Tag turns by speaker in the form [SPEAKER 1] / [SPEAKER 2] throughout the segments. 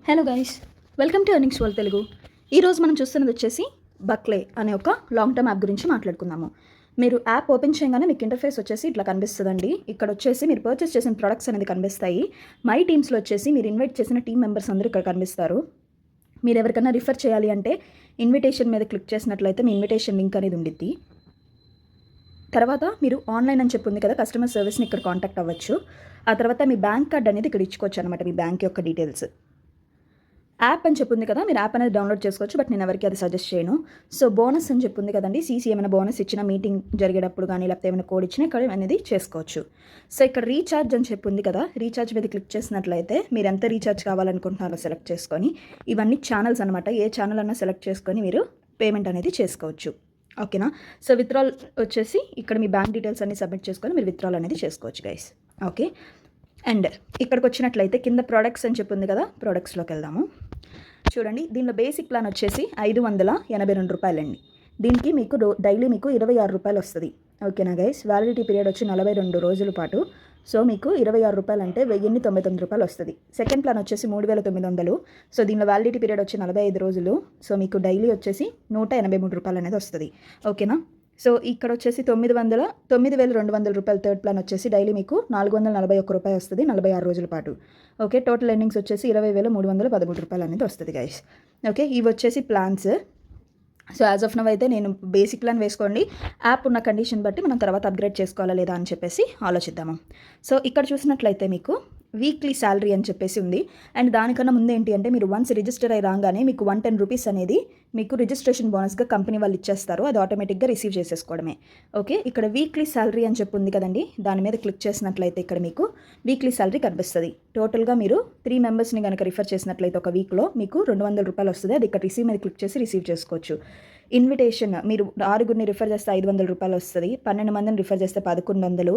[SPEAKER 1] Hello guys, welcome to earnings world Telugu. ఈరోజు మనం చూస్తున్నది వచ్చేసి బక్లే అనే ఒక లాంగ్ టర్మ్ యాప్ గురించి మాట్లాడుకుందాము. మీరు యాప్ ఓపెన్ చేయగానే మీకు ఇంటర్ఫేస్ వచ్చేసి ఇట్లా కనిపిస్తుందండి. ఇక్కడ వచ్చేసి మీరు పర్చేస్ చేసిన ప్రొడక్ట్స్ అనేది కనిపిస్తాయి. మై టీమ్స్లో వచ్చేసి మీరు ఇన్వైట్ చేసిన టీమ్ మెంబర్స్ అందరూ ఇక్కడ కనిపిస్తారు. మీరు ఎవరికైనా రిఫర్ చేయాలి అంటే ఇన్విటేషన్ మీద క్లిక్ చేసినట్లయితే మీ ఇన్విటేషన్ లింక్ అనేది ఉండిద్ది. తర్వాత మీరు ఆన్లైన్ అని చెప్పింది కదా, కస్టమర్ సర్వీస్ని ఇక్కడ కాంటాక్ట్ అవ్వచ్చు. ఆ తర్వాత మీ బ్యాంక్ కార్డ్ అనేది ఇక్కడ ఇచ్చుకోవచ్చు అనమాట, మీ బ్యాంక్ యొక్క డీటెయిల్స్. యాప్ అని చెప్పింది కదా, మీరు యాప్ అనేది డౌన్లోడ్ చేసుకోవచ్చు. బట్ నేను ఎవరికి అది సజెస్ట్ చేయను. సో బోనస్ అని చెప్పింది కదండి, సీసీ ఏమైనా బోనస్ ఇచ్చిన, మీటింగ్ జరిగేటప్పుడు కానీ లేకపోతే ఏమైనా కోడ్ ఇచ్చినా ఇక్కడ అనేది చేసుకోవచ్చు. సో ఇక్కడ రీఛార్జ్ అని చెప్పింది కదా, రీఛార్జ్ మీద క్లిక్ చేసినట్లయితే మీరు ఎంత రీఛార్జ్ కావాలనుకుంటున్నారో సెలెక్ట్ చేసుకొని, ఇవన్నీ ఛానల్స్ అనమాట, ఏ ఛానల్ అన్నా సెలెక్ట్ చేసుకొని మీరు పేమెంట్ అనేది చేసుకోవచ్చు. ఓకేనా. సో విత్డ్రాల్ వచ్చేసి ఇక్కడ మీ బ్యాంక్ డీటెయిల్స్ అన్ని సబ్మిట్ చేసుకొని మీరు విత్డ్రాల్ అనేది చేసుకోవచ్చు గైస్. ఓకే. అండ్ ఇక్కడికి వచ్చినట్లయితే కింద ప్రోడక్ట్స్ అని చెప్పింది కదా, ప్రోడక్ట్స్లోకి వెళ్దాము. చూడండి, దీనిలో బేసిక్ ప్లాన్ వచ్చేసి 582 రూపాయలండి. దీనికి మీకు డైలీ మీకు 26 రూపాయలు వస్తుంది. ఓకేనా గైస్. వ్యాలిడిటీ పీరియడ్ వచ్చి 42 రోజుల పాటు. సో మీకు 26 రూపాయలు అంటే 1099 రూపాయలు వస్తుంది. సెకండ్ ప్లాన్ వచ్చేసి 3900. సో దీనిలో వ్యాలిడిటీ పీరియడ్ వచ్చి 45 రోజులు. సో మీకు డైలీ వచ్చేసి 183 రూపాయలు అనేది వస్తుంది. ఓకేనా. సో ఇక్కడ వచ్చేసి 9200 రూపాయలు థర్డ్ ప్లాన్ వచ్చేసి డైలీ మీకు 441 రూపాయలు వస్తుంది 46 రోజుల పాటు. ఓకే. టోటల్ ఎర్నింగ్స్ వచ్చేసి 20,313 రూపాయలు అనేది వస్తుంది గైస్. ఓకే. ఇవి వచ్చేసి plans. So as of now అయితే నేను బేసిక్ ప్లాన్ వేసుకోండి. యాప్ ఉన్న కండిషన్ బట్టి మనం తర్వాత అప్గ్రేడ్ చేసుకోవాలా లేదా అని చెప్పేసి ఆలోచిద్దాము. సో ఇక్కడ చూసినట్లయితే మీకు వీక్లీ శాలరీ అని చెప్పేసి ఉంది. అండ్ దానికన్నా ముందు ఏంటి అంటే, మీరు వన్స్ రిజిస్టర్ అయి రాగానే మీకు 110 రూపీస్ అనేది మీకు రిజిస్ట్రేషన్ బోనస్గా కంపెనీ వాళ్ళు ఇచ్చేస్తారు. అది ఆటోమేటిక్గా రిసీవ్ చేసేసుకోవడమే. ఓకే. ఇక్కడ వీక్లీ శాలరీ అని చెప్పి ఉంది కదండి, దాని మీద క్లిక్ చేసినట్లయితే ఇక్కడ మీకు వీక్లీ శాలరీ కనిపిస్తుంది. టోటల్గా మీరు 3 మెంబర్స్ని కనుక రిఫర్ చేసినట్లయితే ఒక వీక్లో మీకు 200 రూపాయలు వస్తుంది. అది ఇక్కడ రిసీవ్ మీద క్లిక్ చేసి రిసీవ్ చేసుకోవచ్చు. ఇన్విటేషన్ మీరు 6గురిని రిఫర్ చేస్తే 500 రూపాయలు వస్తుంది. 12 మందిని రిఫర్ చేస్తే 1100,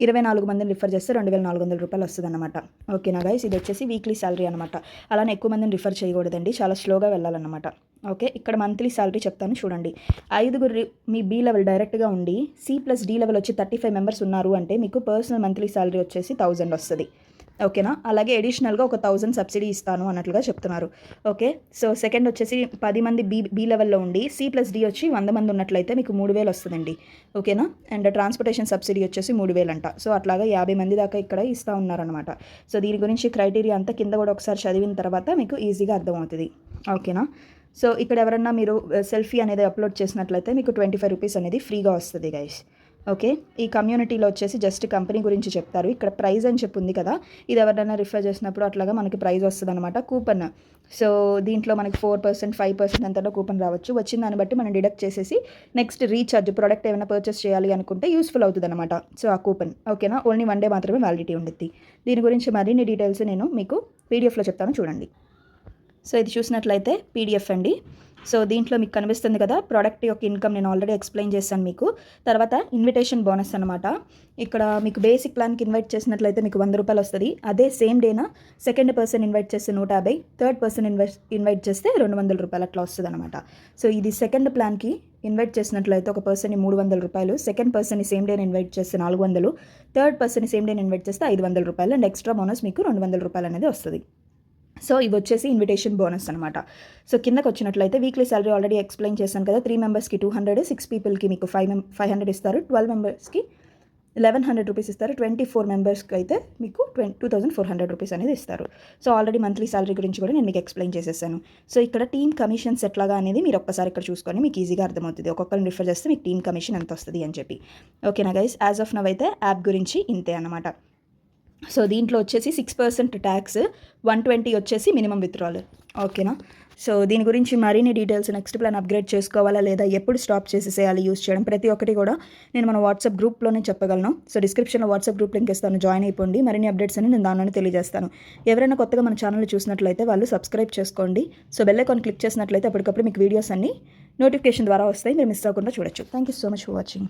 [SPEAKER 1] 24 మందిని రిఫర్ చేస్తే 2400 రూపాయలు వస్తుంది అనమాట. ఓకేనా గైస్. ఇది వచ్చేసి వీక్లీ శాలరీ అనమాట. అలానే ఎక్కువ మందిని రిఫర్ చేయకూడదండి, చాలా స్లోగా వెళ్ళాలన్నమాట. ఓకే. ఇక్కడ మంత్లీ శాలరీ చెప్తాను చూడండి. 5గురు మీ బి లెవెల్ డైరెక్ట్గా ఉండి C+D లెవెల్ వచ్చి 35 మెంబర్స్ ఉన్నారు అంటే మీకు పర్సనల్ మంత్లీ శాలరీ వచ్చేసి 1000 వస్తుంది. ఓకేనా. అలాగే అడిషనల్గా ఒక 1000 సబ్సిడీ ఇస్తాను అన్నట్లుగా చెప్తున్నారు. ఓకే. సో సెకండ్ వచ్చేసి 10 మంది బి లెవెల్లో ఉండి C+D వచ్చి 100 మంది ఉన్నట్లయితే మీకు 3000 వస్తుందండి. ఓకేనా. అండ్ ట్రాన్స్పోర్టేషన్ సబ్సిడీ వచ్చేసి 3000 అంట. సో అట్లాగా 50 మంది దాకా ఇక్కడ ఇస్తూ ఉన్నారనమాట. సో దీని గురించి క్రైటీరియా అంతా కింద కూడా ఒకసారి చదివిన తర్వాత మీకు ఈజీగా అర్థమవుతుంది. ఓకేనా. సో ఇక్కడ ఎవరన్నా మీరు సెల్ఫీ అనేది అప్లోడ్ చేసినట్లయితే మీకు 25 రూపీస్ అనేది ఫ్రీగా వస్తుంది గైస్. ఓకే. ఈ కమ్యూనిటీలో వచ్చేసి జస్ట్ కంపెనీ గురించి చెప్తారు. ఇక్కడ ప్రైజ్ అని చెప్పి ఉంది కదా, ఇది ఎవరైనా రిఫర్ చేసినప్పుడు అట్లాగా మనకి ప్రైజ్ వస్తుంది అనమాట. కూపన్. సో దీంట్లో మనకి 4%, 5% అంతలో కూపన్ రావచ్చు. వచ్చిన దాన్ని బట్టి మనం డిడక్ట్ చేసేసి నెక్స్ట్ రీఛార్జ్ ప్రోడక్ట్ ఏమైనా పర్చేస్ చేయాలి అనుకుంటే యూస్ఫుల్ అవుతుంది అనమాట. సో ఆ కూపన్. ఓకేనా. ఓన్లీ 1 డే మాత్రమే వ్యాలిడిటీ ఉండిద్ది. దీని గురించి మరిన్ని డీటెయిల్స్ నేను మీకు పీడిఎఫ్లో చెప్తాను చూడండి. సో ఇది చూసినట్లయితే పీడిఎఫ్ అండి. సో దీంట్లో మీకు కనిపిస్తుంది కదా, ప్రోడక్ట్ యొక్క ఇన్కమ్ నేను ఆల్రెడీ ఎక్స్ప్లెయిన్ చేశాను మీకు. తర్వాత ఇన్విటేషన్ బోనస్ అనమాట. ఇక్కడ మీకు బేసిక్ ప్లాన్కి ఇన్వైట్ చేసినట్లయితే మీకు 100 రూపాయలు వస్తుంది. అదే సేమ్ డేనా సెకండ్ పర్సన్ ఇన్వైట్ చేస్తే 150, థర్డ్ పర్సన్ ఇన్వైట్ చేస్తే 200 రూపాయలు అట్లా వస్తుంది అనమాట. సో ఇది సెకండ్ ప్లాన్కి ఇన్వైట్ చేసినట్లయితే ఒక పర్సన్ని 300 రూపాయలు, సెకండ్ పర్సన్ని సేమ్ డేని ఇన్వైట్ చేస్తే 400, థర్డ్ పర్సన్ని సేమ్ డేని ఇన్వైట్ చేస్తే 500 రూపాయలు అండ్ ఎక్స్ట్రా బోనస్ మీకు 200 రూపాయలు అనేది వస్తుంది. సో ఇవి వచ్చేసి ఇన్విటేషన్ బోనస్ అనమాట. సో కిందకు వచ్చినట్లయితే వీక్లీ శాలరీ ఆల్రెడీ ఎక్స్ప్లెయిన్ చేశాను కదా, 3 మెంబర్స్కి 200, 6 పీపుల్కి మీకు 500 ఇస్తారు, 12 మెంబర్స్కి 1100 రూపీస్ ఇస్తారు, 24 మెంబర్స్కి అయితే మీకు 2400 రూపీస్ అనేది ఇస్తారు. సో ఆల్రెడీ మంత్లీ శాలరీ గురించి కూడా నేను మీకు ఎక్స్ప్లెయిన్ చేసేసాను. సో ఇక్కడ టీమ్ కమిషన్స్ ఎట్లాగా అనేది మీరు ఒక్కసారి ఇక్కడ చూసుకొని మీకు ఈజీగా అర్థమవుతుంది. ఒక్కొక్కరిని రిఫర్ చేస్తే మీకు టీమ్ కమిషన్ ఎంత వస్తుంది అని చెప్పి. ఓకేనా గైస్. యాజ్ ఆఫ్ నవ్ అయితే యాప్ గురించి ఇంతే అనమాట. సో దీంట్లో వచ్చేసి 6% ట్యాక్స్, 120 వచ్చేసి మినిమం విత్డ్రాల్. ఓకేనా. సో దీని గురించి మరిన్ని డీటెయిల్స్, నెక్స్ట్ ప్లాన్ అప్గ్రేడ్ చేసుకోవాలా లేదా, ఎప్పుడు స్టాప్ చేసేసేయాలి యూస్ చేయడం, ప్రతి ఒక్కటి కూడా నేను మన వాట్సాప్ గ్రూప్లోనే చెప్పగలను. సో డిస్క్రిప్షన్లో వాట్సాప్ గ్రూప్ లింక్ ఇస్తాను, జాయిన్ అయిపోండి. మరిన్ని అప్డేట్స్ అని నేను దానిలోనే తెలియజేస్తాను. ఎవరైనా కొత్తగా మన ఛానల్ చూసినట్లయితే వాళ్ళు సబ్స్క్రైబ్ చేసుకోండి. సో బెల్ ఐకాన్ క్లిక్ చేసినట్లయితే అప్పటికప్పుడు మీకు వీడియోస్ అన్ని నోటిఫికేషన్ ద్వారా వస్తాయి, మీరు మిస్ అవ్వకుండా చూడొచ్చు. Thank you so much for watching.